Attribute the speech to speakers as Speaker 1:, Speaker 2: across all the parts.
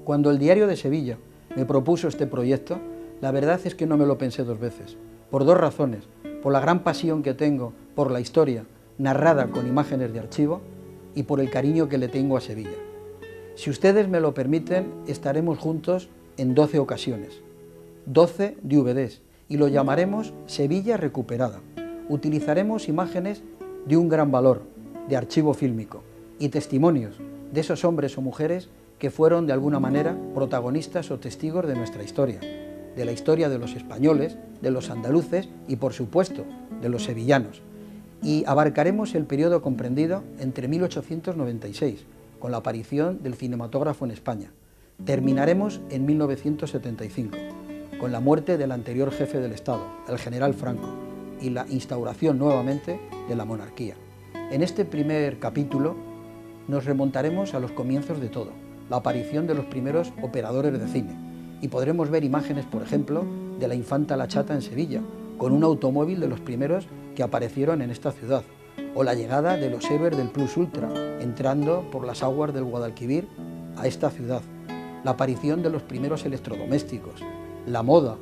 Speaker 1: Cuando el Diario de Sevilla me propuso este proyecto, la verdad es que no me lo pensé dos veces, por dos razones: por la gran pasión que tengo por la historia narrada con imágenes de archivo y por el cariño que le tengo a Sevilla. Si ustedes me lo permiten, estaremos juntos en 12 ocasiones, 12 DVDs, y lo llamaremos Sevilla Recuperada. Utilizaremos imágenes de un gran valor, de archivo fílmico, y testimonios de esos hombres o mujeres que fueron de alguna manera protagonistas o testigos de nuestra historia, de la historia de los españoles, de los andaluces y, por supuesto, de los sevillanos. Y abarcaremos el periodo comprendido entre 1896, con la aparición del cinematógrafo en España. Terminaremos en 1975, con la muerte del anterior jefe del Estado, el general Franco, y la instauración nuevamente de la monarquía. En este primer capítulo nos remontaremos a los comienzos de todo, la aparición de los primeros operadores de cine, y podremos ver imágenes, por ejemplo, de la infanta La Chata en Sevilla, con un automóvil de los primeros que aparecieron en esta ciudad, o la llegada de los héroes del Plus Ultra, entrando por las aguas del Guadalquivir a esta ciudad, la aparición de los primeros electrodomésticos, la moda,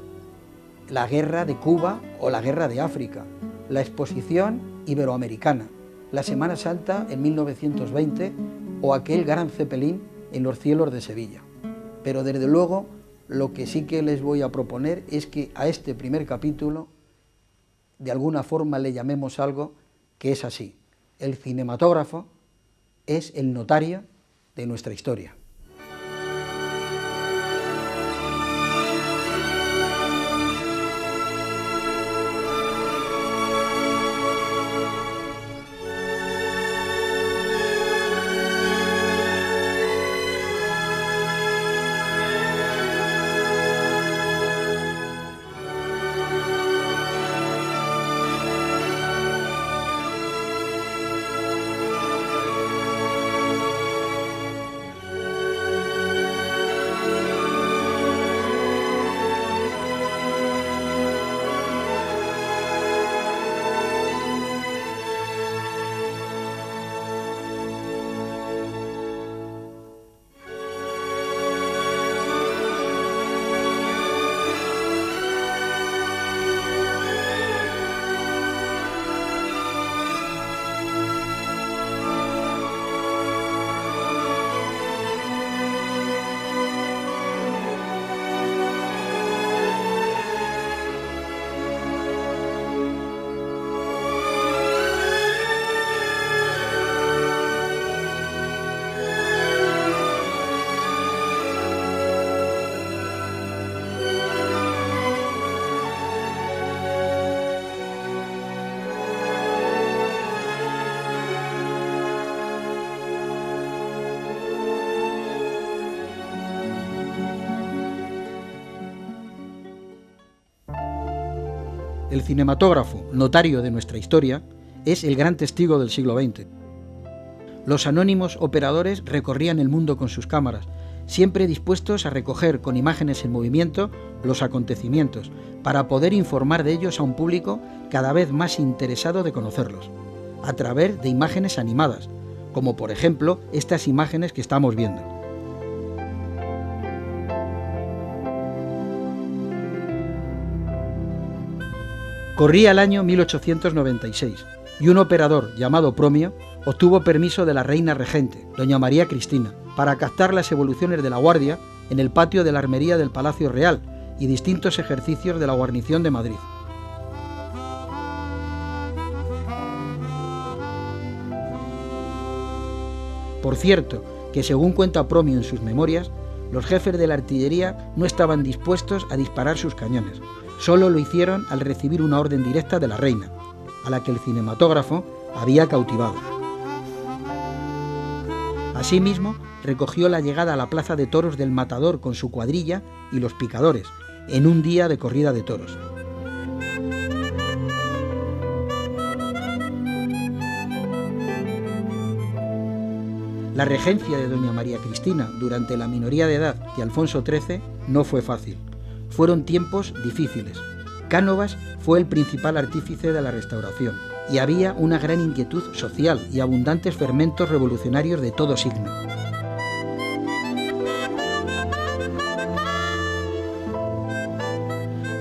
Speaker 1: la guerra de Cuba o la guerra de África, la exposición iberoamericana, la Semana Santa en 1920 o aquel gran Zeppelin en los cielos de Sevilla. Pero desde luego lo que sí que les voy a proponer es que a este primer capítulo de alguna forma le llamemos algo que es así: el cinematógrafo es el notario de nuestra historia. El cinematógrafo, notario de nuestra historia, es el gran testigo del siglo XX. Los anónimos operadores recorrían el mundo con sus cámaras, siempre dispuestos a recoger con imágenes en movimiento los acontecimientos, para poder informar de ellos a un público cada vez más interesado de conocerlos, a través de imágenes animadas, como por ejemplo estas imágenes que estamos viendo. Corría el año 1896 y un operador llamado Promio obtuvo permiso de la reina regente, doña María Cristina, para captar las evoluciones de la Guardia en el patio de la armería del Palacio Real y distintos ejercicios de la guarnición de Madrid. Por cierto, que según cuenta Promio en sus memorias, los jefes de la artillería no estaban dispuestos a disparar sus cañones. Solo lo hicieron al recibir una orden directa de la reina, a la que el cinematógrafo había cautivado. Asimismo, recogió la llegada a la plaza de toros del Matador con su cuadrilla y los picadores, en un día de corrida de toros. La regencia de doña María Cristina durante la minoría de edad de Alfonso XIII no fue fácil. Fueron tiempos difíciles. Cánovas fue el principal artífice de la restauración y había una gran inquietud social y abundantes fermentos revolucionarios de todo signo.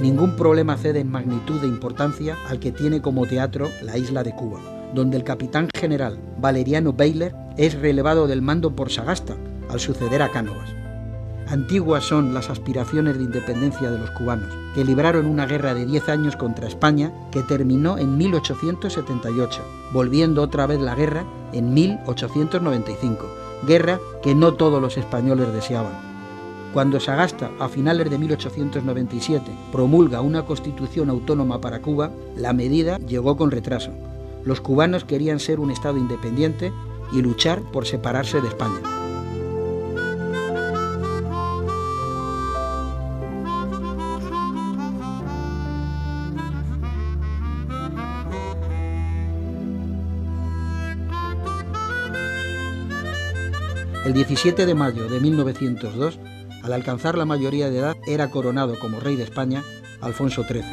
Speaker 1: Ningún problema cede en magnitud e importancia al que tiene como teatro la isla de Cuba, donde el capitán general Valeriano Bayler es relevado del mando por Sagasta, al suceder a Cánovas. Antiguas son las aspiraciones de independencia de los cubanos, que libraron una guerra de 10 años contra España que terminó en 1878, volviendo otra vez la guerra en 1895, guerra que no todos los españoles deseaban. Cuando Sagasta, a finales de 1897, promulga una constitución autónoma para Cuba, la medida llegó con retraso. Los cubanos querían ser un Estado independiente y luchar por separarse de España. El 17 de mayo de 1902, al alcanzar la mayoría de edad, era coronado como rey de España Alfonso XIII.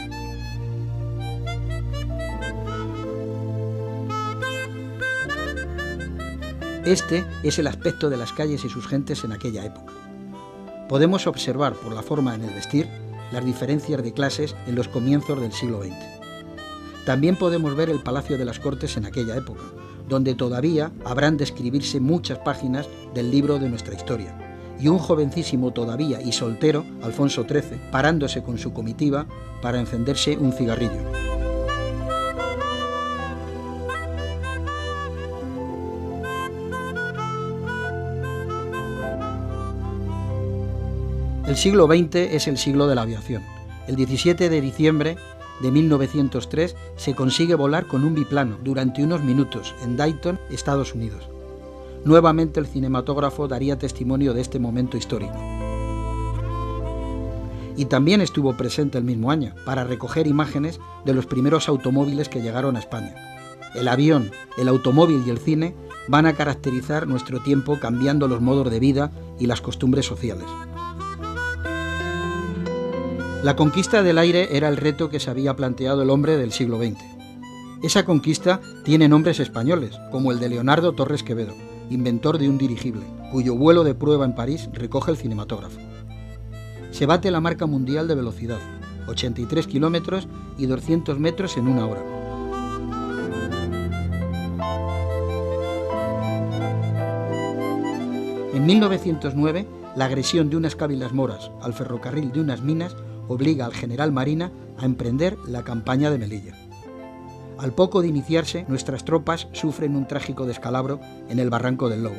Speaker 1: Este es el aspecto de las calles y sus gentes en aquella época. Podemos observar por la forma en el vestir las diferencias de clases en los comienzos del siglo XX. También podemos ver el Palacio de las Cortes en aquella época, donde todavía habrán de escribirse muchas páginas del libro de nuestra historia, y un jovencísimo todavía y soltero, Alfonso XIII, parándose con su comitiva para encenderse un cigarrillo. El siglo XX es el siglo de la aviación. El 17 de diciembre de 1903 se consigue volar con un biplano durante unos minutos en Dayton, Estados Unidos. Nuevamente el cinematógrafo daría testimonio de este momento histórico. Y también estuvo presente el mismo año para recoger imágenes de los primeros automóviles que llegaron a España. El avión, el automóvil y el cine van a caracterizar nuestro tiempo, cambiando los modos de vida y las costumbres sociales. La conquista del aire era el reto que se había planteado el hombre del siglo XX. Esa conquista tiene nombres españoles, como el de Leonardo Torres Quevedo, inventor de un dirigible, cuyo vuelo de prueba en París recoge el cinematógrafo. Se bate la marca mundial de velocidad, 83 kilómetros y 200 metros en una hora. En 1909, la agresión de unas cávilas moras al ferrocarril de unas minas obliga al general Marina a emprender la campaña de Melilla. Al poco de iniciarse, nuestras tropas sufren un trágico descalabro en el Barranco del Lobo.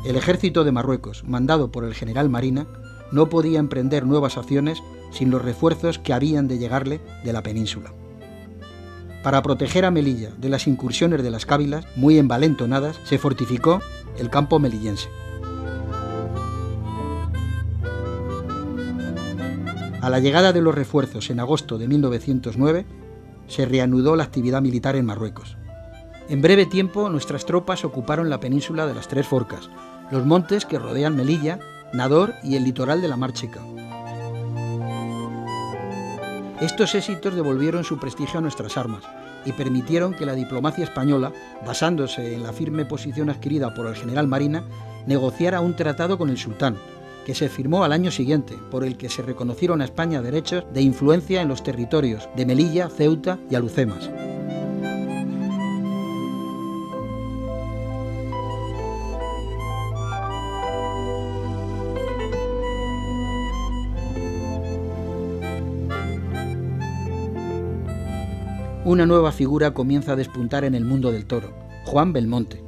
Speaker 1: El ejército de Marruecos, mandado por el general Marina, no podía emprender nuevas acciones sin los refuerzos que habían de llegarle de la península. Para proteger a Melilla de las incursiones de las cávilas, muy envalentonadas, se fortificó el campo melillense. A la llegada de los refuerzos en agosto de 1909, se reanudó la actividad militar en Marruecos. En breve tiempo, nuestras tropas ocuparon la península de las Tres Forcas, los montes que rodean Melilla, Nador y el litoral de la Mar Chica. Estos éxitos devolvieron su prestigio a nuestras armas y permitieron que la diplomacia española, basándose en la firme posición adquirida por el general Marina, negociara un tratado con el sultán, que se firmó al año siguiente, por el que se reconocieron a España derechos de influencia en los territorios de Melilla, Ceuta y Alhucemas. Una nueva figura comienza a despuntar en el mundo del toro, Juan Belmonte,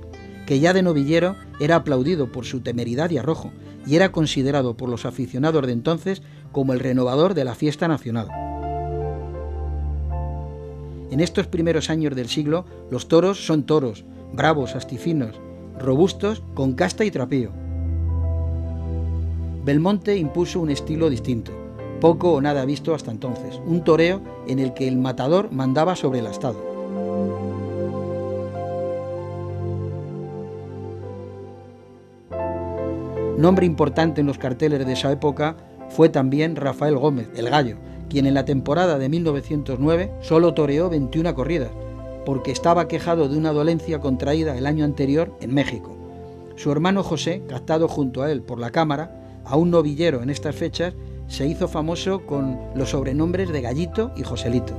Speaker 1: que ya de novillero era aplaudido por su temeridad y arrojo, y era considerado por los aficionados de entonces como el renovador de la fiesta nacional. En estos primeros años del siglo, los toros son toros, bravos, astifinos, robustos, con casta y trapío. Belmonte impuso un estilo distinto, poco o nada visto hasta entonces, un toreo en el que el matador mandaba sobre el astado. Nombre importante en los carteles de esa época fue también Rafael Gómez, el Gallo, quien en la temporada de 1909 solo toreó 21 corridas, porque estaba quejado de una dolencia contraída el año anterior en México. Su hermano José, captado junto a él por la cámara, aún novillero en estas fechas, se hizo famoso con los sobrenombres de Gallito y Joselito.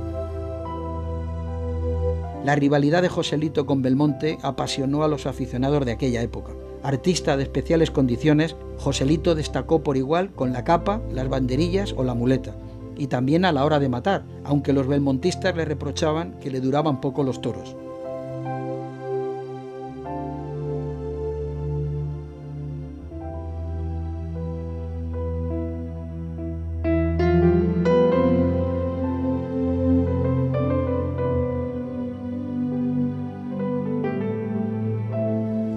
Speaker 1: La rivalidad de Joselito con Belmonte apasionó a los aficionados de aquella época. Artista de especiales condiciones, Joselito destacó por igual con la capa, las banderillas o la muleta, y también a la hora de matar, aunque los belmontistas le reprochaban que le duraban poco los toros.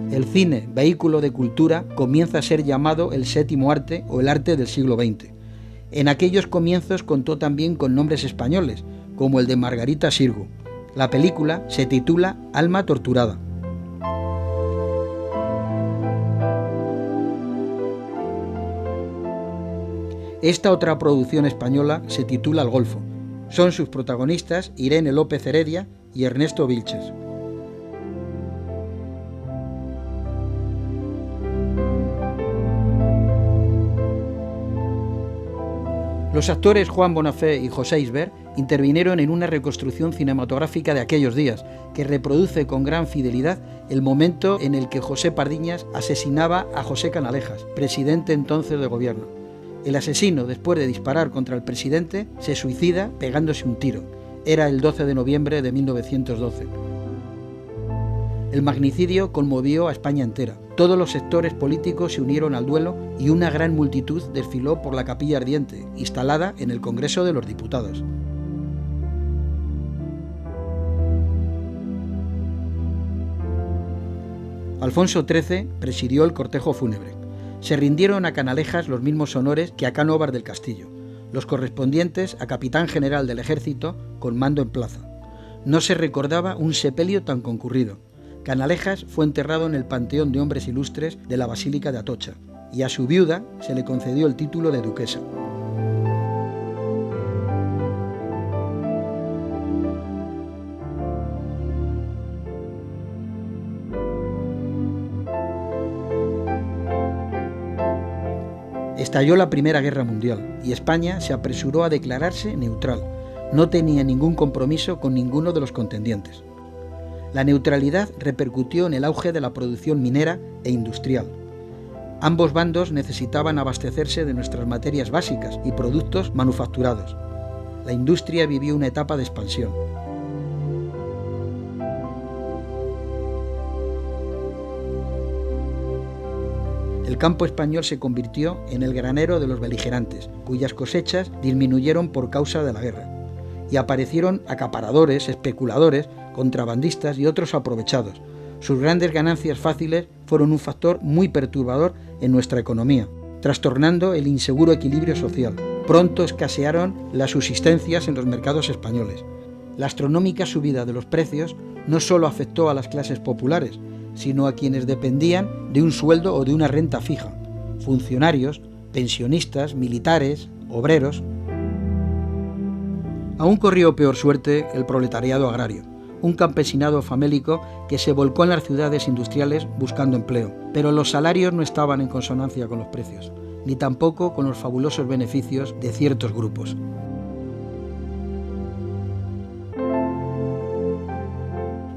Speaker 1: El cine, vehículo de cultura, comienza a ser llamado el séptimo arte o el arte del siglo XX. En aquellos comienzos contó también con nombres españoles, como el de Margarita Xirgu. La película se titula Alma torturada. Esta otra producción española se titula El Golfo. Son sus protagonistas Irene López Heredia y Ernesto Vilches. Los actores Juan Bonafé y José Isbert intervinieron en una reconstrucción cinematográfica de aquellos días, que reproduce con gran fidelidad el momento en el que José Pardiñas asesinaba a José Canalejas, presidente entonces de gobierno. El asesino, después de disparar contra el presidente, se suicida pegándose un tiro. Era el 12 de noviembre de 1912. El magnicidio conmovió a España entera. Todos los sectores políticos se unieron al duelo y una gran multitud desfiló por la Capilla Ardiente, instalada en el Congreso de los Diputados. Alfonso XIII presidió el cortejo fúnebre. Se rindieron a Canalejas los mismos honores que a Cánovas del Castillo, los correspondientes a capitán general del ejército con mando en plaza. No se recordaba un sepelio tan concurrido. Canalejas fue enterrado en el Panteón de Hombres Ilustres de la Basílica de Atocha, y a su viuda se le concedió el título de duquesa. Estalló la Primera Guerra Mundial y España se apresuró a declararse neutral. No tenía ningún compromiso con ninguno de los contendientes. La neutralidad repercutió en el auge de la producción minera e industrial. Ambos bandos necesitaban abastecerse de nuestras materias básicas y productos manufacturados. La industria vivió una etapa de expansión. El campo español se convirtió en el granero de los beligerantes, cuyas cosechas disminuyeron por causa de la guerra, y aparecieron acaparadores, especuladores, contrabandistas y otros aprovechados. Sus grandes ganancias fáciles fueron un factor muy perturbador en nuestra economía, trastornando el inseguro equilibrio social. Pronto escasearon las subsistencias en los mercados españoles. La astronómica subida de los precios no solo afectó a las clases populares, sino a quienes dependían de un sueldo o de una renta fija: funcionarios, pensionistas, militares, obreros. Aún corrió peor suerte el proletariado agrario, un campesinado famélico que se volcó en las ciudades industriales buscando empleo, pero los salarios no estaban en consonancia con los precios, ni tampoco con los fabulosos beneficios de ciertos grupos.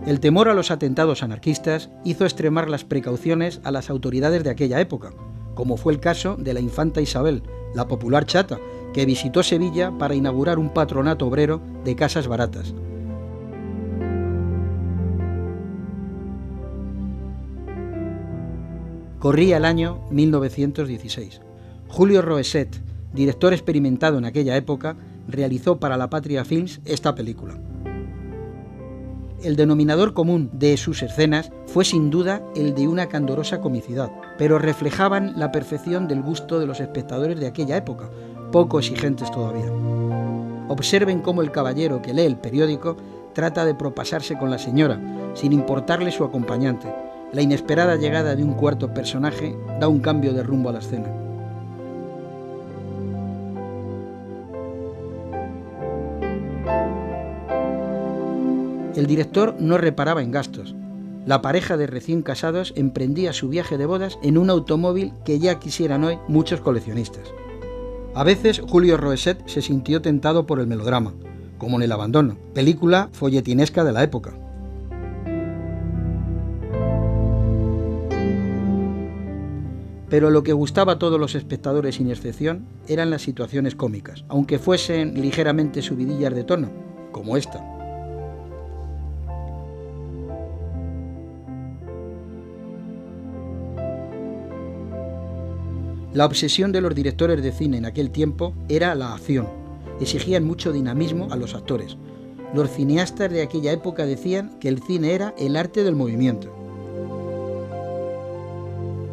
Speaker 1: El temor a los atentados anarquistas hizo extremar las precauciones a las autoridades de aquella época, como fue el caso de la infanta Isabel, la popular chata, que visitó Sevilla para inaugurar un patronato obrero de casas baratas. Corría el año 1916. Julio Roeset, director experimentado en aquella época, realizó para La Patria Films esta película. El denominador común de sus escenas fue sin duda el de una candorosa comicidad, pero reflejaban la perfección del gusto de los espectadores de aquella época, poco exigentes todavía. Observen cómo el caballero que lee el periódico trata de propasarse con la señora, sin importarle su acompañante. La inesperada llegada de un cuarto personaje da un cambio de rumbo a la escena. El director no reparaba en gastos. La pareja de recién casados emprendía su viaje de bodas en un automóvil que ya quisieran hoy muchos coleccionistas. A veces Julio Roeset se sintió tentado por el melodrama, como en El abandono, película folletinesca de la época. Pero lo que gustaba a todos los espectadores sin excepción eran las situaciones cómicas, aunque fuesen ligeramente subidillas de tono, como esta. La obsesión de los directores de cine en aquel tiempo era la acción. Exigían mucho dinamismo a los actores. Los cineastas de aquella época decían que el cine era el arte del movimiento.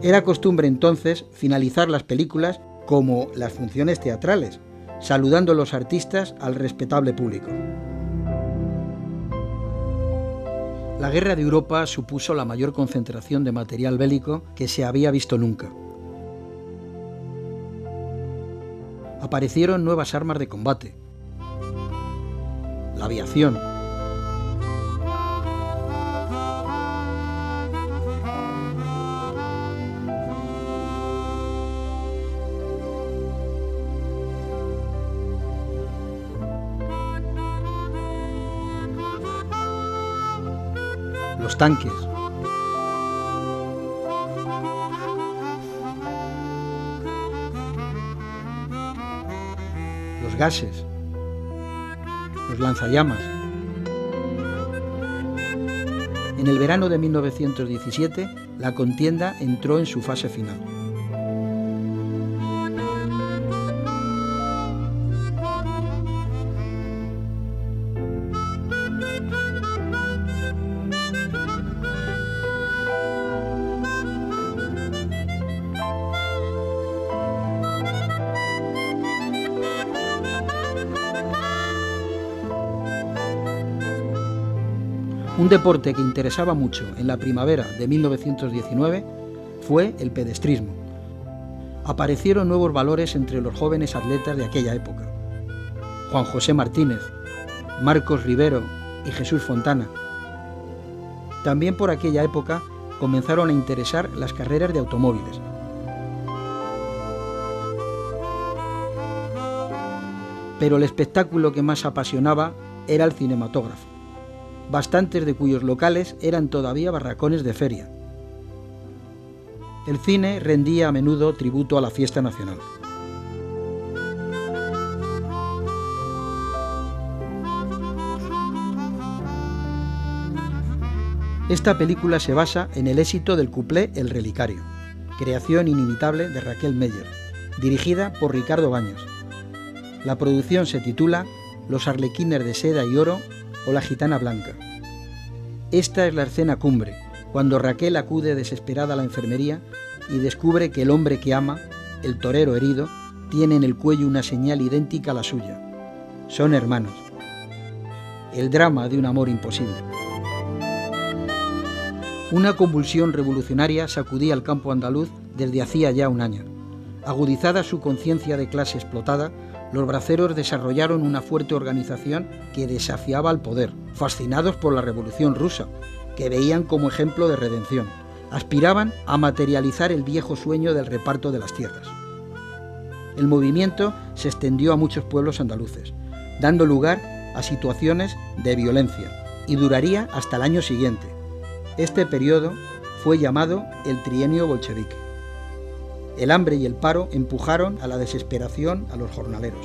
Speaker 1: Era costumbre entonces finalizar las películas como las funciones teatrales, saludando a los artistas al respetable público. La Guerra de Europa supuso la mayor concentración de material bélico que se había visto nunca. Aparecieron nuevas armas de combate, la aviación, los tanques, los gases, los lanzallamas. En el verano de 1917, la contienda entró en su fase final. Un deporte que interesaba mucho en la primavera de 1919 fue el pedestrismo. Aparecieron nuevos valores entre los jóvenes atletas de aquella época. Juan José Martínez, Marcos Rivero y Jesús Fontana. También por aquella época comenzaron a interesar las carreras de automóviles. Pero el espectáculo que más apasionaba era el cinematógrafo, bastantes de cuyos locales eran todavía barracones de feria. El cine rendía a menudo tributo a la fiesta nacional. Esta película se basa en el éxito del cuplé El Relicario, creación inimitable de Raquel Meyer, dirigida por Ricardo Baños. La producción se titula Los arlequines de seda y oro o La gitana blanca. Esta es la escena cumbre, cuando Raquel acude desesperada a la enfermería y descubre que el hombre que ama, el torero herido, tiene en el cuello una señal idéntica a la suya. Son hermanos. El drama de un amor imposible. Una convulsión revolucionaria sacudía el campo andaluz desde hacía ya un año. Agudizada su conciencia de clase explotada, los braceros desarrollaron una fuerte organización que desafiaba al poder, fascinados por la Revolución Rusa, que veían como ejemplo de redención. Aspiraban a materializar el viejo sueño del reparto de las tierras. El movimiento se extendió a muchos pueblos andaluces, dando lugar a situaciones de violencia, y duraría hasta el año siguiente. Este periodo fue llamado el Trienio Bolchevique. El hambre y el paro empujaron a la desesperación a los jornaleros.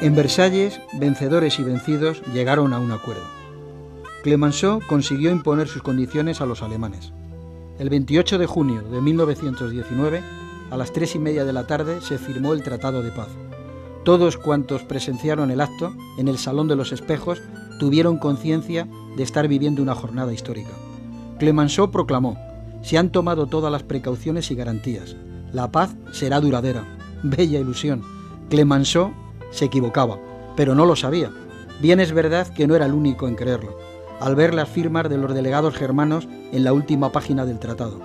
Speaker 1: En Versalles, vencedores y vencidos llegaron a un acuerdo. Clemenceau consiguió imponer sus condiciones a los alemanes. El 28 de junio de 1919, a las 3:30 de la tarde, se firmó el Tratado de Paz. Todos cuantos presenciaron el acto, en el Salón de los Espejos, tuvieron conciencia de estar viviendo una jornada histórica. Clemenceau proclamó: se han tomado todas las precauciones y garantías. La paz será duradera. Bella ilusión. Clemenceau se equivocaba, pero no lo sabía. Bien es verdad que no era el único en creerlo, al ver las firmas de los delegados germanos en la última página del tratado.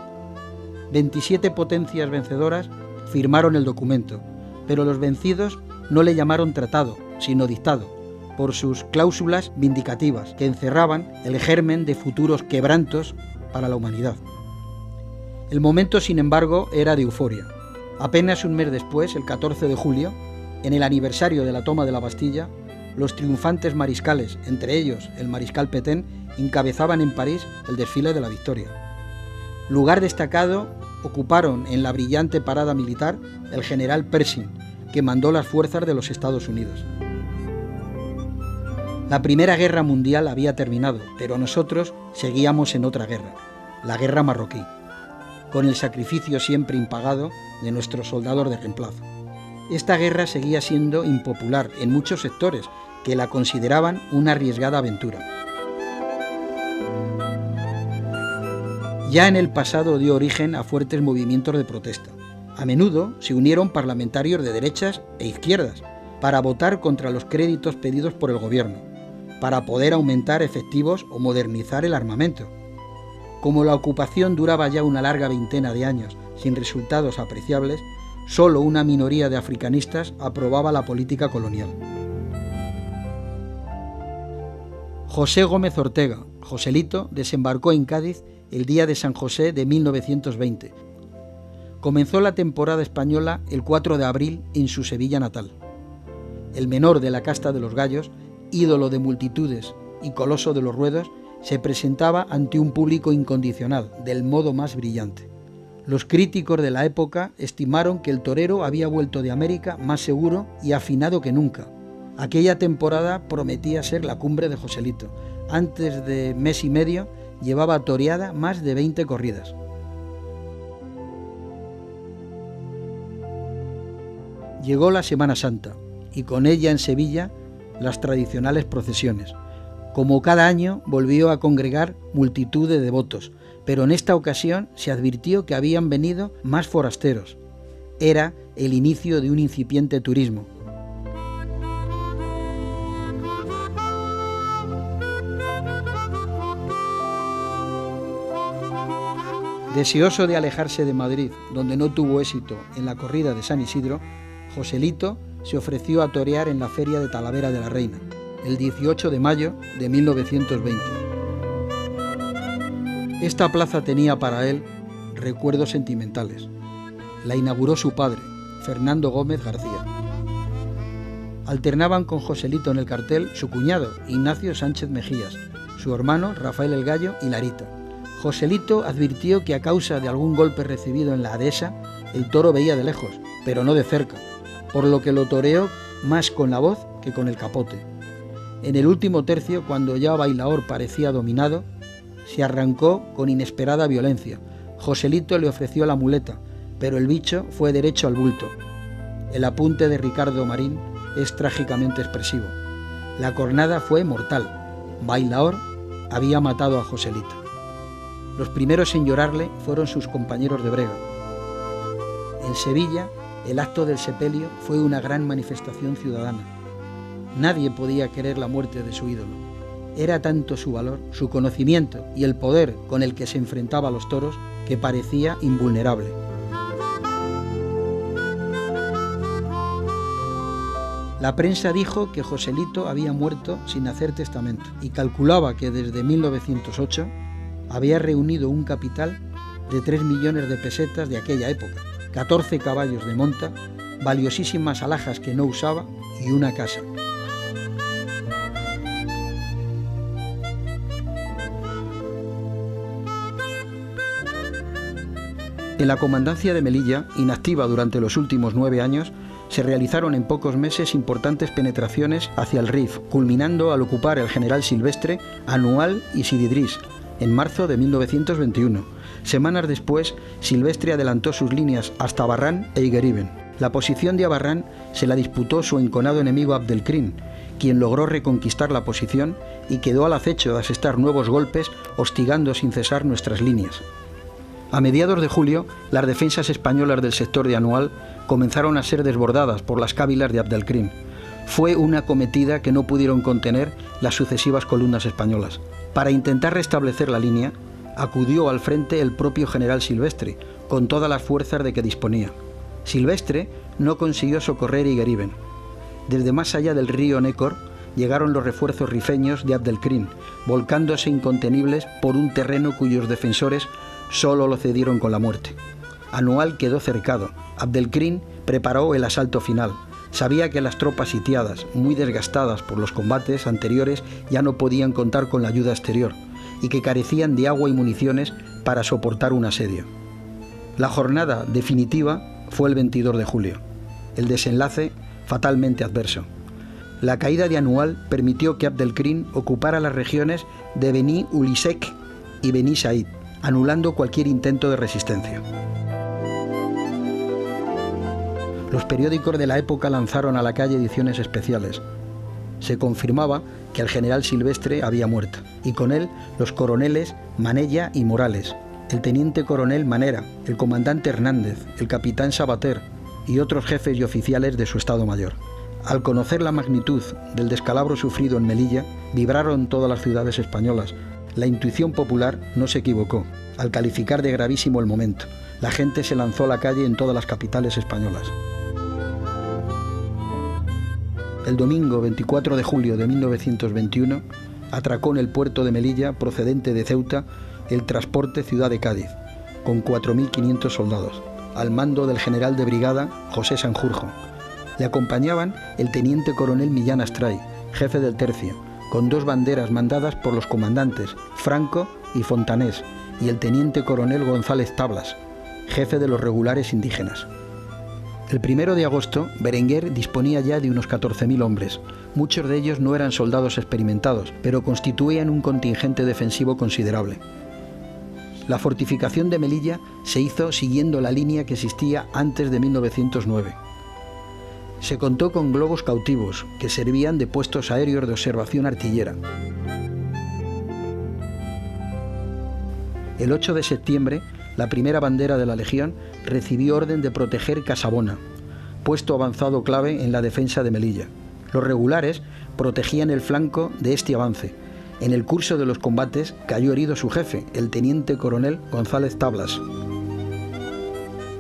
Speaker 1: 27 potencias vencedoras firmaron el documento, pero los vencidos no le llamaron tratado, sino dictado, por sus cláusulas vindicativas que encerraban el germen de futuros quebrantos para la humanidad. El momento, sin embargo, era de euforia. Apenas un mes después, el 14 de julio, en el aniversario de la toma de la Bastilla, los triunfantes mariscales, entre ellos el mariscal Pétain, encabezaban en París el desfile de la Victoria. Lugar destacado ocuparon en la brillante parada militar el general Pershing, que mandó las fuerzas de los Estados Unidos. La Primera Guerra Mundial había terminado, pero nosotros seguíamos en otra guerra, la guerra marroquí, con el sacrificio siempre impagado de nuestros soldados de reemplazo. Esta guerra seguía siendo impopular en muchos sectores que la consideraban una arriesgada aventura. Ya en el pasado dio origen a fuertes movimientos de protesta. A menudo se unieron parlamentarios de derechas e izquierdas para votar contra los créditos pedidos por el gobierno, para poder aumentar efectivos o modernizar el armamento. Como la ocupación duraba ya una larga veintena de años sin resultados apreciables, solo una minoría de africanistas aprobaba la política colonial. José Gómez Ortega, Joselito, desembarcó en Cádiz el día de San José de 1920. Comenzó la temporada española el 4 de abril en su Sevilla natal. El menor de la casta de los gallos, ídolo de multitudes y coloso de los ruedos, se presentaba ante un público incondicional, del modo más brillante. Los críticos de la época estimaron que el torero había vuelto de América más seguro y afinado que nunca. Aquella temporada prometía ser la cumbre de Joselito. Antes de mes y medio llevaba toreada más de 20 corridas. Llegó la Semana Santa y con ella en Sevilla las tradicionales procesiones. Como cada año volvió a congregar multitud de devotos, pero en esta ocasión se advirtió que habían venido más forasteros. Era el inicio de un incipiente turismo. Deseoso de alejarse de Madrid, donde no tuvo éxito en la corrida de San Isidro, Joselito se ofreció a torear en la Feria de Talavera de la Reina, el 18 de mayo de 1920. Esta plaza tenía para él recuerdos sentimentales. La inauguró su padre, Fernando Gómez García. Alternaban con Joselito en el cartel su cuñado, Ignacio Sánchez Mejías, su hermano, Rafael el Gallo y Larita. Joselito advirtió que a causa de algún golpe recibido en la dehesa, el toro veía de lejos, pero no de cerca, por lo que lo toreó más con la voz que con el capote. En el último tercio, cuando ya Bailaor parecía dominado, se arrancó con inesperada violencia. Joselito le ofreció la muleta, pero el bicho fue derecho al bulto. El apunte de Ricardo Marín es trágicamente expresivo. La cornada fue mortal. Bailaor había matado a Joselito. Los primeros en llorarle fueron sus compañeros de brega. En Sevilla, el acto del sepelio fue una gran manifestación ciudadana. Nadie podía querer la muerte de su ídolo. Era tanto su valor, su conocimiento y el poder con el que se enfrentaba a los toros que parecía invulnerable. La prensa dijo que Joselito había muerto sin hacer testamento y calculaba que desde 1908 había reunido un capital de 3 millones de pesetas de aquella época, 14 caballos de monta, valiosísimas alhajas que no usaba y una casa. En la comandancia de Melilla, inactiva durante los últimos 9 años, se realizaron en pocos meses importantes penetraciones hacia el Rif, culminando al ocupar el general Silvestre Anual y Sididrís en marzo de 1921. Semanas después, Silvestre adelantó sus líneas hasta Abarrán e Higueriben. La posición de Abarrán se la disputó su enconado enemigo Abdelkrim, quien logró reconquistar la posición y quedó al acecho de asestar nuevos golpes, hostigando sin cesar nuestras líneas. A mediados de julio, las defensas españolas del sector de Anual comenzaron a ser desbordadas por las cávilas de Abdelkrim. Fue una acometida que no pudieron contener las sucesivas columnas españolas. Para intentar restablecer la línea, acudió al frente el propio general Silvestre, con todas las fuerzas de que disponía. Silvestre no consiguió socorrer Higueriben. Desde más allá del río Nécor, llegaron los refuerzos rifeños de Abdelkrim, volcándose incontenibles por un terreno cuyos defensores solo lo cedieron con la muerte. Anual quedó cercado. Abdelkrim preparó el asalto final. Sabía que las tropas sitiadas, muy desgastadas por los combates anteriores, ya no podían contar con la ayuda exterior y que carecían de agua y municiones para soportar un asedio. La jornada definitiva fue el 22 de julio. El desenlace fatalmente adverso. La caída de Anual permitió que Abdelkrim ocupara las regiones de Beni Ulisek y Beni Said, anulando cualquier intento de resistencia. Los periódicos de la época lanzaron a la calle ediciones especiales. Se confirmaba que el general Silvestre había muerto, y con él los coroneles Manella y Morales, el teniente coronel Manera, el comandante Hernández, el capitán Sabater y otros jefes y oficiales de su Estado Mayor. Al conocer la magnitud del descalabro sufrido en Melilla, vibraron todas las ciudades españolas. La intuición popular no se equivocó al calificar de gravísimo el momento. La gente se lanzó a la calle en todas las capitales españolas. El domingo 24 de julio de 1921 atracó en el puerto de Melilla, procedente de Ceuta, el transporte Ciudad de Cádiz, con 4.500 soldados, al mando del general de brigada José Sanjurjo. Le acompañaban el teniente coronel Millán Astray, jefe del tercio, con 2 banderas mandadas por los comandantes Franco y Fontanés, y el teniente coronel González Tablas, jefe de los regulares indígenas. El 1 de agosto, Berenguer disponía ya de unos 14.000 hombres. Muchos de ellos no eran soldados experimentados, pero constituían un contingente defensivo considerable. La fortificación de Melilla se hizo siguiendo la línea que existía antes de 1909. Se contó con globos cautivos, que servían de puestos aéreos de observación artillera. El 8 de septiembre, la primera bandera de la Legión recibió orden de proteger Casabona, puesto avanzado clave en la defensa de Melilla. Los regulares protegían el flanco de este avance. En el curso de los combates cayó herido su jefe, el teniente coronel González Tablas.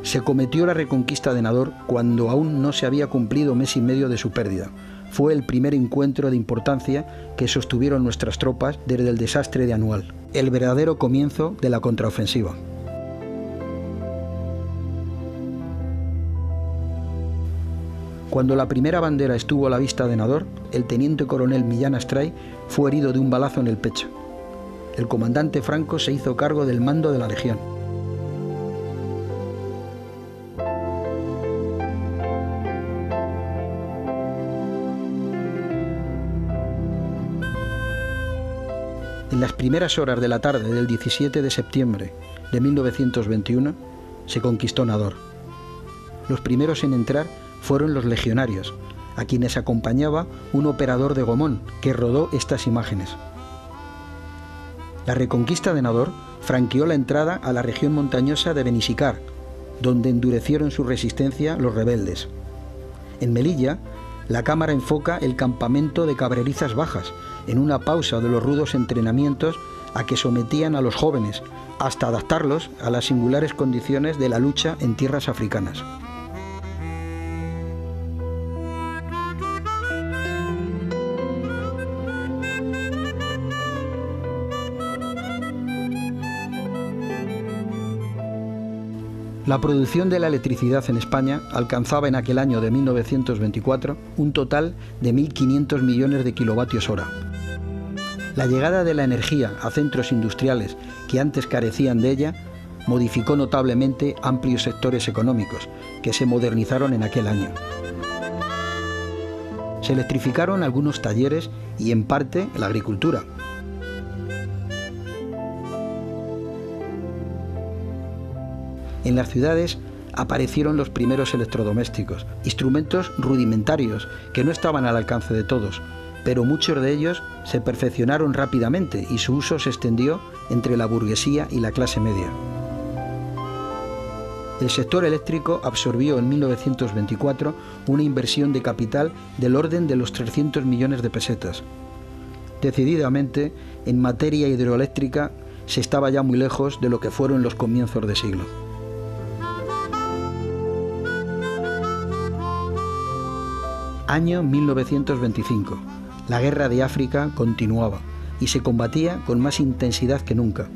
Speaker 1: Se cometió la reconquista de Nador cuando aún no se había cumplido mes y medio de su pérdida. Fue el primer encuentro de importancia que sostuvieron nuestras tropas desde el desastre de Anual, el verdadero comienzo de la contraofensiva. Cuando la primera bandera estuvo a la vista de Nador, el teniente coronel Millán Astray fue herido de un balazo en el pecho. El comandante Franco se hizo cargo del mando de la Legión. En las primeras horas de la tarde del 17 de septiembre de 1921 se conquistó Nador. Los primeros en entrar fueron los legionarios, a quienes acompañaba un operador de Gomón que rodó estas imágenes. La reconquista de Nador franqueó la entrada a la región montañosa de Benisicar, donde endurecieron su resistencia los rebeldes. En Melilla, la cámara enfoca el campamento de Cabrerizas Bajas, en una pausa de los rudos entrenamientos a que sometían a los jóvenes, hasta adaptarlos a las singulares condiciones de la lucha en tierras africanas. La producción de la electricidad en España alcanzaba en aquel año de 1924 un total de 1.500 millones de kilovatios hora. La llegada de la energía a centros industriales que antes carecían de ella modificó notablemente amplios sectores económicos que se modernizaron en aquel año. Se electrificaron algunos talleres y en parte la agricultura. En las ciudades aparecieron los primeros electrodomésticos, instrumentos rudimentarios que no estaban al alcance de todos, pero muchos de ellos se perfeccionaron rápidamente y su uso se extendió entre la burguesía y la clase media. El sector eléctrico absorbió en 1924 una inversión de capital del orden de los 300 millones de pesetas. Decididamente, en materia hidroeléctrica se estaba ya muy lejos de lo que fueron los comienzos de siglo. Año 1925. La guerra de África continuaba y se combatía con más intensidad que nunca.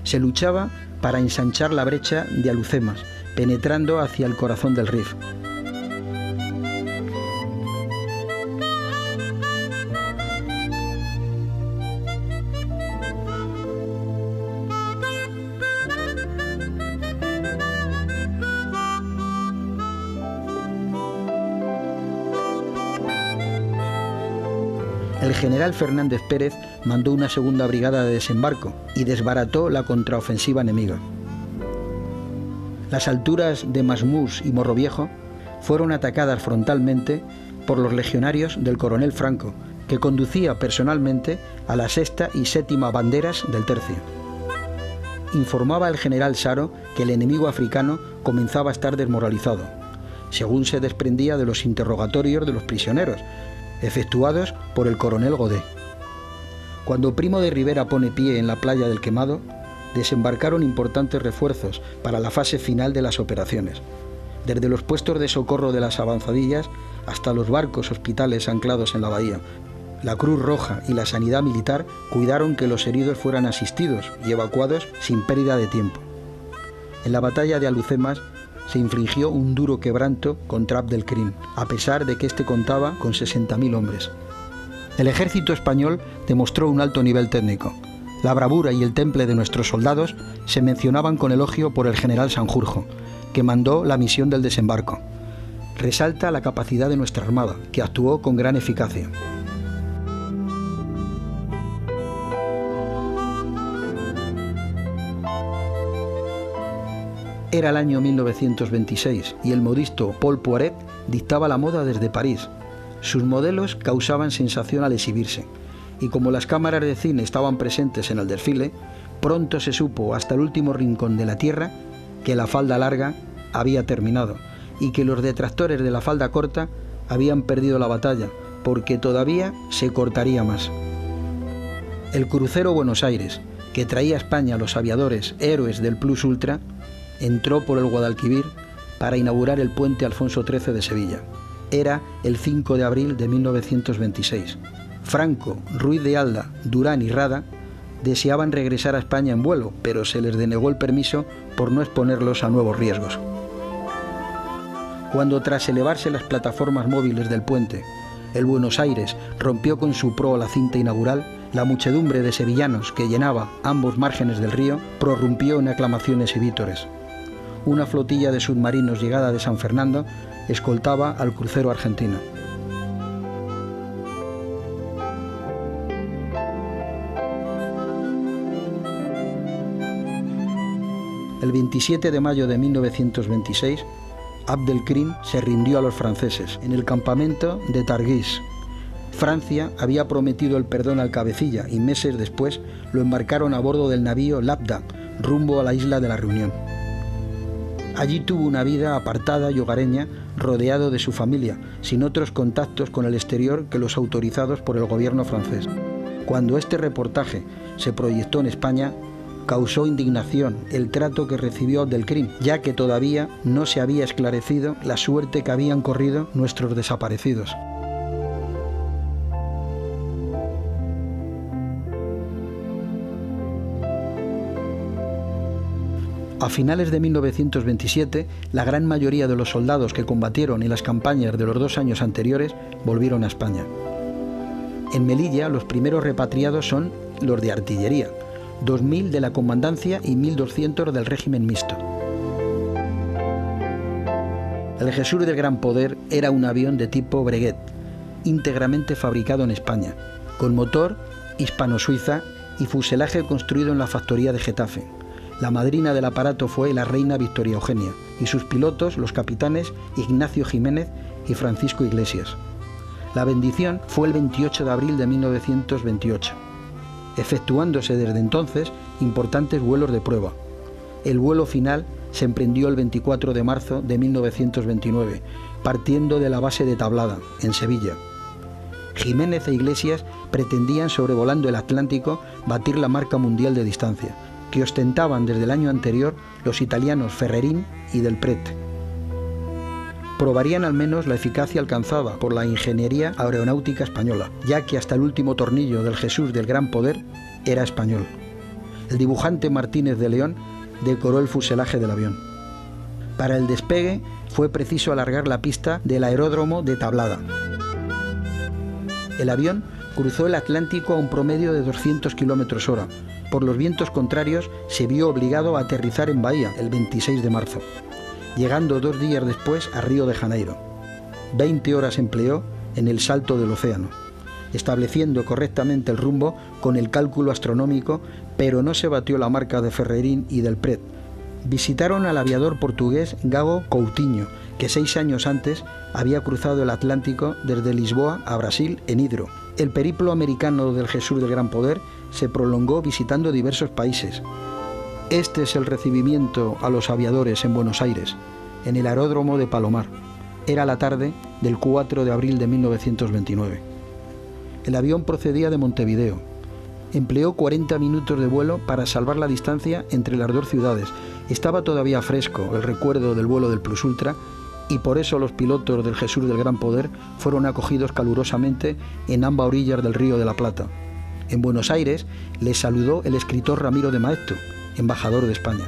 Speaker 1: Se luchaba para ensanchar la brecha de Alhucemas, penetrando hacia el corazón del Rif. El general Fernández Pérez mandó una segunda brigada de desembarco y desbarató la contraofensiva enemiga. Las alturas de Masmús y Morroviejo fueron atacadas frontalmente por los legionarios del coronel Franco, que conducía personalmente a la 6ª y 7ª banderas del tercio. Informaba el general Saro que el enemigo africano comenzaba a estar desmoralizado, según se desprendía de los interrogatorios de los prisioneros, efectuados por el coronel Godet. Cuando Primo de Rivera pone pie en la playa del Quemado, desembarcaron importantes refuerzos para la fase final de las operaciones, desde los puestos de socorro de las avanzadillas hasta los barcos hospitales anclados en la bahía. La Cruz Roja y la Sanidad Militar cuidaron que los heridos fueran asistidos y evacuados sin pérdida de tiempo. En la batalla de Alhucemas se infligió un duro quebranto contra Abdelkrim, a pesar de que éste contaba con 60.000 hombres. El ejército español demostró un alto nivel técnico. La bravura y el temple de nuestros soldados se mencionaban con elogio por el general Sanjurjo, que mandó la misión del desembarco. Resalta la capacidad de nuestra armada, que actuó con gran eficacia. Era el año 1926 y el modisto Paul Poiret dictaba la moda desde París. Sus modelos causaban sensación al exhibirse, y como las cámaras de cine estaban presentes en el desfile, pronto se supo hasta el último rincón de la tierra que la falda larga había terminado y que los detractores de la falda corta habían perdido la batalla, porque todavía se cortaría más. El crucero Buenos Aires, que traía a España a los aviadores héroes del Plus Ultra, entró por el Guadalquivir para inaugurar el puente Alfonso XIII de Sevilla. Era el 5 de abril de 1926. Franco, Ruiz de Alda, Durán y Rada deseaban regresar a España en vuelo, pero se les denegó el permiso por no exponerlos a nuevos riesgos. Cuando tras elevarse las plataformas móviles del puente, el Buenos Aires rompió con su proa la cinta inaugural, la muchedumbre de sevillanos que llenaba ambos márgenes del río prorrumpió en aclamaciones y vítores. Una flotilla de submarinos llegada de San Fernando escoltaba al crucero argentino. El 27 de mayo de 1926, Abdelkrim se rindió a los franceses en el campamento de Targhis. Francia había prometido el perdón al cabecilla y meses después lo embarcaron a bordo del navío Labda, rumbo a la isla de la Reunión. Allí tuvo una vida apartada y hogareña, rodeado de su familia, sin otros contactos con el exterior que los autorizados por el gobierno francés. Cuando este reportaje se proyectó en España, causó indignación el trato que recibió Abdelkrim, ya que todavía no se había esclarecido la suerte que habían corrido nuestros desaparecidos. A finales de 1927, la gran mayoría de los soldados que combatieron en las campañas de los 2 años anteriores volvieron a España. En Melilla, los primeros repatriados son los de artillería, 2.000 de la comandancia y 1.200 del régimen mixto. El Jesús del Gran Poder era un avión de tipo Breguet, íntegramente fabricado en España, con motor hispano-suiza y fuselaje construido en la factoría de Getafe. La madrina del aparato fue la reina Victoria Eugenia y sus pilotos, los capitanes Ignacio Jiménez y Francisco Iglesias. La bendición fue el 28 de abril de 1928, efectuándose desde entonces importantes vuelos de prueba. El vuelo final se emprendió el 24 de marzo de 1929, partiendo de la base de Tablada, en Sevilla. Jiménez e Iglesias pretendían, sobrevolando el Atlántico, batir la marca mundial de distancia, que ostentaban desde el año anterior los italianos Ferrerín y Del Pret. probarían al menos la eficacia alcanzada por la ingeniería aeronáutica española, ya que hasta el último tornillo del Jesús del Gran Poder era español. El dibujante Martínez de León decoró el fuselaje del avión. Para el despegue fue preciso alargar la pista del aeródromo de Tablada. El avión cruzó el Atlántico a un promedio de 200 km/h. Por los vientos contrarios se vio obligado a aterrizar en Bahía el 26 de marzo, llegando 2 días después a Río de Janeiro. 20 horas empleó en el salto del océano, estableciendo correctamente el rumbo con el cálculo astronómico, pero no se batió la marca de Ferrerín y del Pret. Visitaron al aviador portugués Gago Coutinho, que 6 años antes había cruzado el Atlántico desde Lisboa a Brasil en hidro. El periplo americano del Jesús del Gran Poder se prolongó visitando diversos países. Este es el recibimiento a los aviadores en Buenos Aires, en el aeródromo de Palomar. Era la tarde del 4 de abril de 1929. El avión procedía de Montevideo. Empleó 40 minutos de vuelo para salvar la distancia entre las dos ciudades. Estaba todavía fresco el recuerdo del vuelo del Plus Ultra y por eso los pilotos del Jesús del Gran Poder fueron acogidos calurosamente en ambas orillas del Río de la Plata. En Buenos Aires les saludó el escritor Ramiro de Maeztu, embajador de España.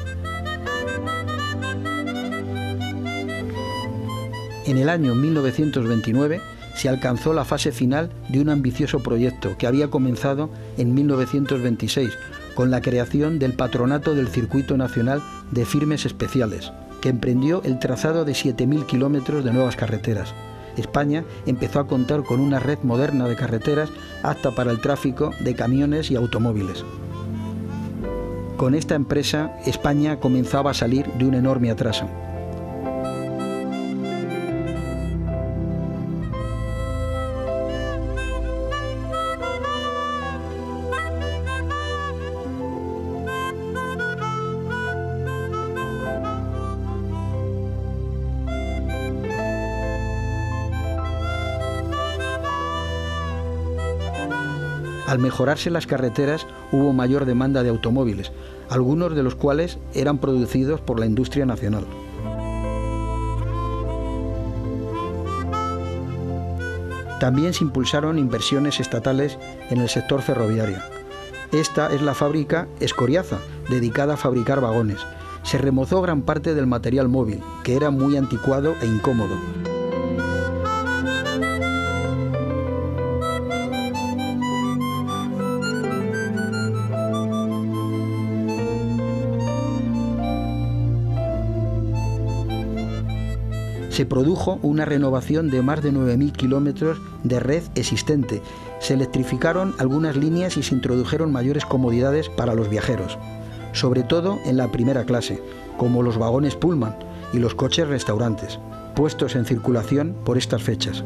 Speaker 1: En el año 1929 se alcanzó la fase final de un ambicioso proyecto que había comenzado en 1926 con la creación del Patronato del Circuito Nacional de Firmes Especiales, que emprendió el trazado de 7.000 kilómetros de nuevas carreteras. España empezó a contar con una red moderna de carreteras apta para el tráfico de camiones y automóviles. Con esta empresa, España comenzaba a salir de un enorme atraso. Al mejorarse las carreteras hubo mayor demanda de automóviles, algunos de los cuales eran producidos por la industria nacional. También se impulsaron inversiones estatales en el sector ferroviario. Esta es la fábrica Escoriaza, dedicada a fabricar vagones. Se remozó gran parte del material móvil, que era muy anticuado e incómodo. Se produjo una renovación de más de 9.000 kilómetros de red existente. Se electrificaron algunas líneas y se introdujeron mayores comodidades para los viajeros, sobre todo en la primera clase, como los vagones Pullman y los coches restaurantes, puestos en circulación por estas fechas.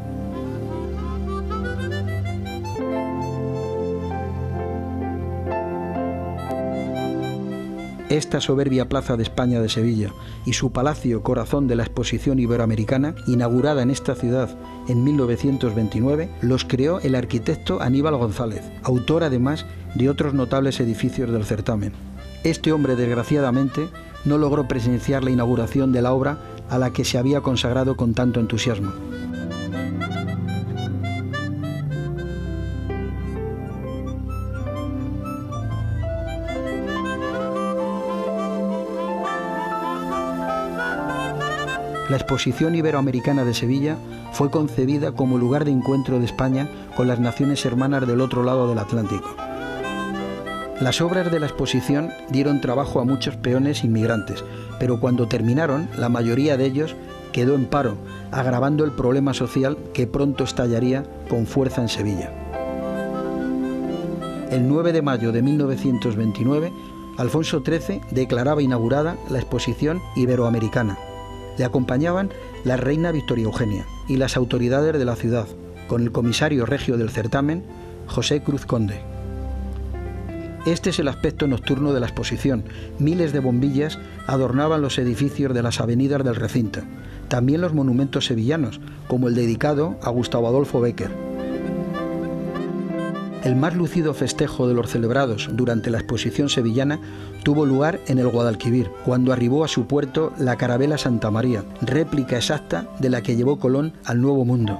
Speaker 1: Esta soberbia plaza de España de Sevilla y su palacio corazón de la Exposición Iberoamericana, inaugurada en esta ciudad en 1929, los creó el arquitecto Aníbal González, autor además de otros notables edificios del certamen. Este hombre, desgraciadamente, no logró presenciar la inauguración de la obra a la que se había consagrado con tanto entusiasmo. La Exposición Iberoamericana de Sevilla fue concebida como lugar de encuentro de España con las naciones hermanas del otro lado del Atlántico. Las obras de la exposición dieron trabajo a muchos peones inmigrantes, pero cuando terminaron, la mayoría de ellos quedó en paro, agravando el problema social que pronto estallaría con fuerza en Sevilla. El 9 de mayo de 1929, Alfonso XIII declaraba inaugurada la Exposición Iberoamericana. Le acompañaban la reina Victoria Eugenia y las autoridades de la ciudad, con el comisario regio del certamen, José Cruz Conde. Este es el aspecto nocturno de la exposición. Miles de bombillas adornaban los edificios de las avenidas del recinto. También los monumentos sevillanos, como el dedicado a Gustavo Adolfo Bécquer. El más lucido festejo de los celebrados durante la exposición sevillana tuvo lugar en el Guadalquivir, cuando arribó a su puerto la carabela Santa María, réplica exacta de la que llevó Colón al Nuevo Mundo.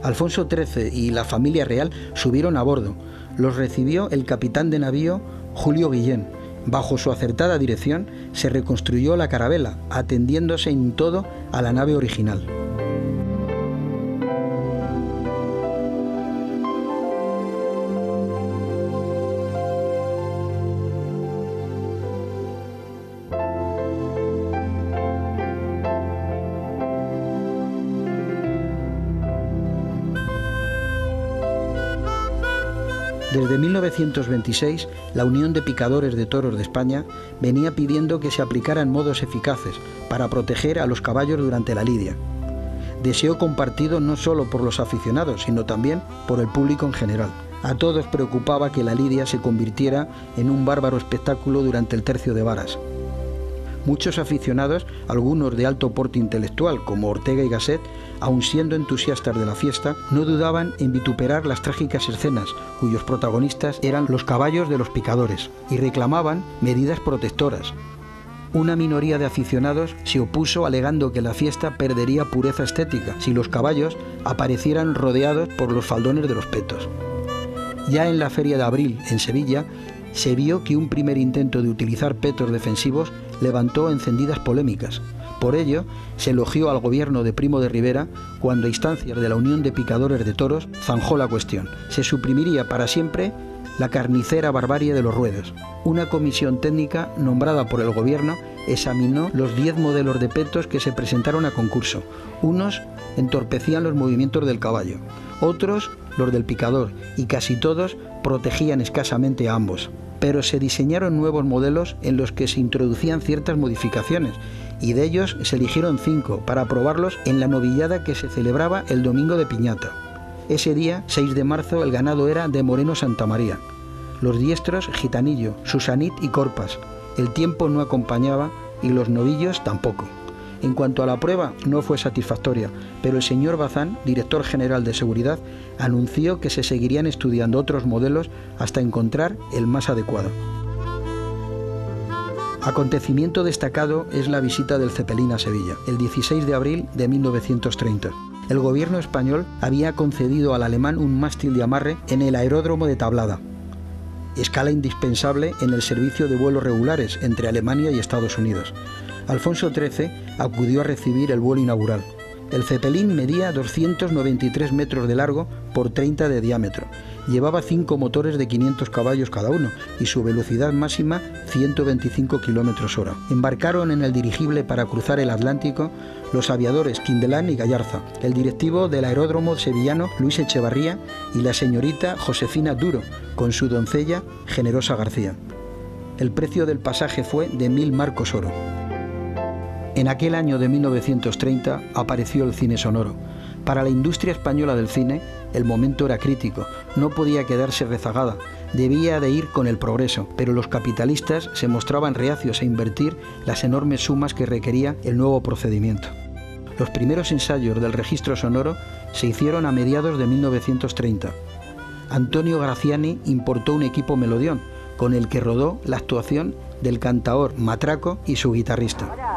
Speaker 1: Alfonso XIII y la familia real subieron a bordo. Los recibió el capitán de navío Julio Guillén. Bajo su acertada dirección se reconstruyó la carabela, atendiéndose en todo a la nave original. Desde 1926, la Unión de Picadores de Toros de España venía pidiendo que se aplicaran modos eficaces para proteger a los caballos durante la lidia. Deseo compartido no solo por los aficionados, sino también por el público en general. A todos preocupaba que la lidia se convirtiera en un bárbaro espectáculo durante el tercio de varas. Muchos aficionados, algunos de alto porte intelectual como Ortega y Gasset, aun siendo entusiastas de la fiesta, no dudaban en vituperar las trágicas escenas cuyos protagonistas eran los caballos de los picadores, y reclamaban medidas protectoras. Una minoría de aficionados se opuso alegando que la fiesta perdería pureza estética si los caballos aparecieran rodeados por los faldones de los petos. Ya en la Feria de Abril, en Sevilla, se vio que un primer intento de utilizar petos defensivos levantó encendidas polémicas. Por ello, se elogió al gobierno de Primo de Rivera cuando, a instancias de la Unión de Picadores de Toros, zanjó la cuestión. Se suprimiría para siempre la carnicera barbarie de los ruedos. Una comisión técnica nombrada por el gobierno examinó los 10 modelos de petos que se presentaron a concurso. Unos entorpecían los movimientos del caballo, otros los del picador, y casi todos protegían escasamente a ambos. Pero se diseñaron nuevos modelos en los que se introducían ciertas modificaciones, y de ellos se eligieron 5 para probarlos en la novillada que se celebraba el domingo de Piñata. Ese día, 6 de marzo, el ganado era de Moreno Santa María. Los diestros, Gitanillo, Susanit y Corpas. El tiempo no acompañaba y los novillos tampoco. En cuanto a la prueba, no fue satisfactoria, pero el señor Bazán, director general de seguridad, anunció que se seguirían estudiando otros modelos hasta encontrar el más adecuado. Acontecimiento destacado es la visita del Zeppelin a Sevilla, el 16 de abril de 1930. El gobierno español había concedido al alemán un mástil de amarre en el aeródromo de Tablada, escala indispensable en el servicio de vuelos regulares entre Alemania y Estados Unidos. Alfonso XIII acudió a recibir el vuelo inaugural. El Zeppelin medía 293 metros de largo por 30 de diámetro. Llevaba 5 motores de 500 caballos cada uno y su velocidad máxima 125 km/h. Embarcaron en el dirigible para cruzar el Atlántico los aviadores Quindelán y Gallarza, el directivo del aeródromo sevillano Luis Echevarría y la señorita Josefina Duro, con su doncella Generosa García. El precio del pasaje fue de 1000 marcos oro. En aquel año de 1930 apareció el cine sonoro. Para la industria española del cine, el momento era crítico, no podía quedarse rezagada, debía de ir con el progreso, pero los capitalistas se mostraban reacios a invertir las enormes sumas que requería el nuevo procedimiento. Los primeros ensayos del registro sonoro se hicieron a mediados de 1930. Antonio Graziani importó un equipo melodión, con el que rodó la actuación del cantaor Matraco y su guitarrista.